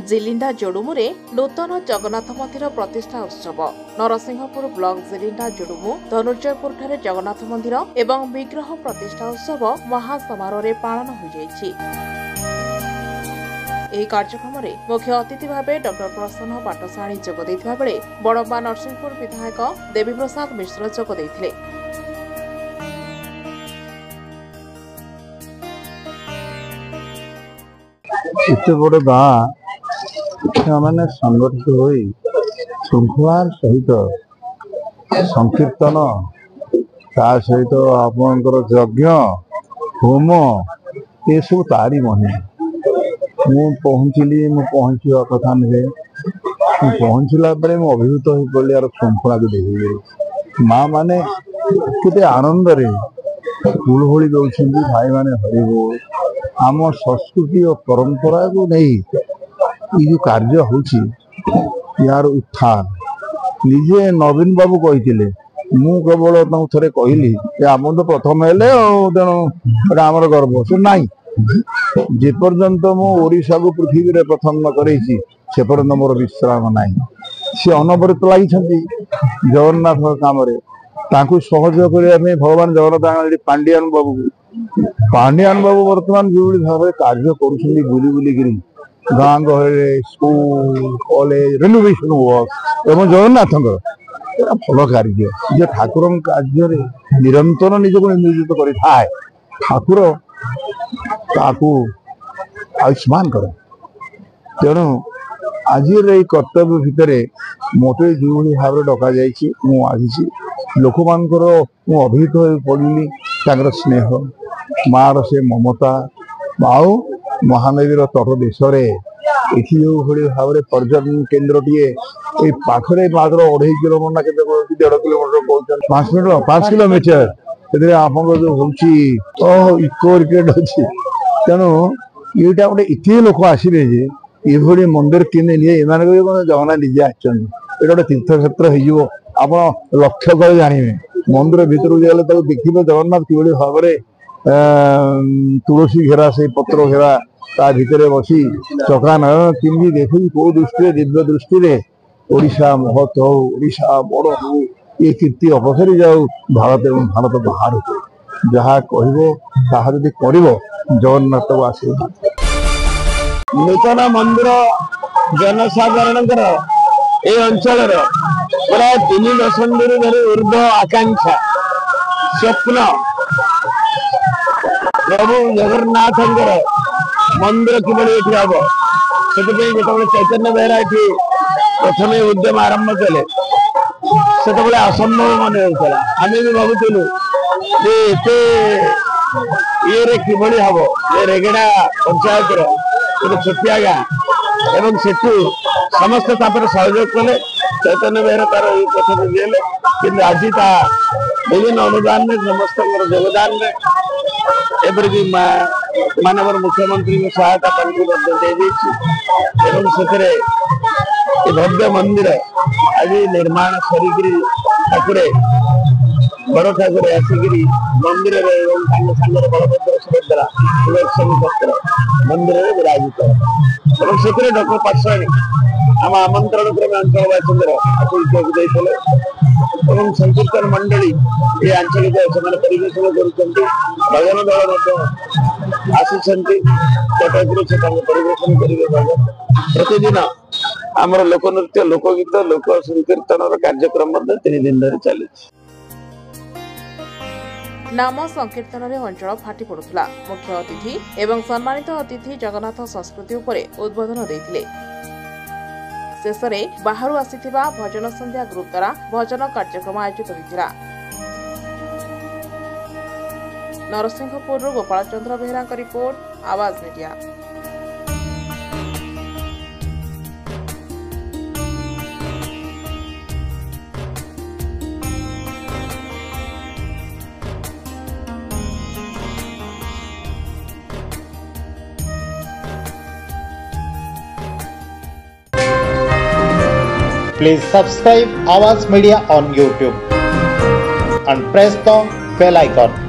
जिलिंडा जोडुमुरे नूतन जगन्नाथ मंदिर प्रतिष्ठा उत्सव नरसिंहपुर ब्लॉक जिलिंडा जोडुमु धनुर्जयपुर ठारे जगन्नाथ मंदिर एवं विग्रह प्रतिष्ठा उत्सव महासमारोह पालन हो जाइछि। ଏହି କାର୍ଯ୍ୟକ୍ରମରେ ମୁଖ୍ୟ ଅତିଥି ଭାବେ ଡକ୍ଟର ପ୍ରସନ୍ନ ପାଟଶାଣୀ ଯୋଗ ଦେଇଥିବା ବେଳେ ବଡମ୍ବା ନରସିଂହପୁର ବିଧାୟକ ଦେବୀପ୍ରସାଦ ମିଶ୍ର ଯୋଗ ଦେଇଥିଲେ। ଏତେ ବଡ଼ ଗାଁ ସେମାନେ ସଂଗଠିତ ହୋଇ ଶୃଙ୍ଖଳାର ସହିତ ସଂକୀର୍ତ୍ତନ ତା ସହିତ ଆପଣଙ୍କର ଯଜ୍ଞ ହୋମ ଏସବୁ ତାରି ମହିମା। ମୁଁ ପହଞ୍ଚିବା କଥା ନୁହେଁ, ମୁଁ ପହଞ୍ଚିଲା ବେଳେ ମୁଁ ଅଭିଭୂତ ହୋଇ ପଡ଼ିଲି ଆର ଶୃଙ୍ଖଳାକୁ ଦେଖିକିରି। ମା ମାନେ କେତେ ଆନନ୍ଦରେ ହୁଳହୁଳି ଦଉଛନ୍ତି, ଭାଇମାନେ ହରିବୋଲ। ଆମ ସଂସ୍କୃତି ଓ ପରମ୍ପରାକୁ ନେଇ ये जो कार्य होची यार उत्थान निजे नवीन बाबू कही मु केवल थे कहली आम तो प्रथम हेले तेणु आमर गर्व से नाई जेपर्यंत मु ओडिशा को पृथ्वी रे प्रथम न करैछि से पर्यंत मोर विश्राम नाई। सी अनवरत लगी जगन्नाथ काम ताकू सहयोग करने भगवान जगन्नाथ पांडियान बाबू वर्तमान जो भाव कार्य कर बुली बुलिकी गाँ गहले स्कूल कॉलेज रेनोवेशन वर्क एवं जगन्नाथ भल कार्य जे ठाकुर कार्य निरंतर निजक नियोजित कर ठाकुर आयुष्मान कर। तेणु आज कर्तव्य भितर मते जो भाव डक जाइए लोक मानकर अभिहित हो पड़िली स्नेह मार से ममता आउ महानदी तट देश जो भाव पर्यटन केन्द्र टीए पाखे मात्र 2.5 किलोमीटर के 1.5 किलोमीटर 5 किलोमीटर आप जो हूँ इको रिकेट अच्छी। तेणु यहाँ गोटे इतने लोक आसवे जे ये मंदिर किने जगन्नाथ निजे आसान गोटे तीर्थ क्षेत्र हो आप लक्ष्य कर जानवे मंदिर भितर गले देखिए जगन्नाथ कि भाव तुलसी घेरा से पत्र घेरा ता भितर बसी चकान किमी देखी कौ दृष्टि दिव्य दृष्टि ओडिशा महत हो ओडिशा बड़ हो ये कीर्ति अपसरी जाऊ भारत एवं भारत बाहर हो जहाँ कह जगन्नाथ को आशीर्वाद। नूतन मंदिर जनसाधारण ये अंचल प्राय 3 दशंधि धरी ऊर्ध्व आकांक्षा स्वप्न प्रभु जगन्नाथ मंदिर किभली हम से गोटे चैतन्य बेहरा ये प्रथम उद्यम आरंभ कले से असंभव मन होता आम भी भावुलु ये किभली हम रेगेड़ा पंचायत गोटे छोटिया गाँ एवं सेठू समस्त सहयोग कले चैतन्य बेहरा तार प्रथम दिले कि आज विभिन्न अनुदान में समस्त योगदान में एपरिक मानव मुख्यमंत्री सहायता से भव्य मंदिर आज निर्माण सरिकी ठाकुर बड़ ठाकुर आसिक मंदिर बलभद्र सुभद्रा सुदर्शन चक्र मंदिर विराजित से डॉक्टर पाटशाणी आम आमंत्रण क्रमे अंचलवासी आतिथ्य संकीर्तन मंडली ये आंचलिक परिवेशन भजन दल आसी कटक से परिवेशन करेंगे भजन प्रतिदिन आमर लोकनृत्य लोकगीत लोक संकीर्तन कार्यक्रम 3 दिन धरी चली। नाम संकीर्तन अंचल फाटी पड़ुला मुख्य अतिथि एवं सम्मानित अतिथि जगन्नाथ संस्कृति उपरे उद्बोधन देथिले। शेषरे बाहरु आसीथिबा भजन संध्या ग्रुप द्वारा भजन कार्यक्रम आयोजित होइतिला। नरसिंहपुर गोपाल चंद्र बेहरा का रिपोर्ट आवाज media. Please subscribe Awaaz Media on YouTube and press the bell icon.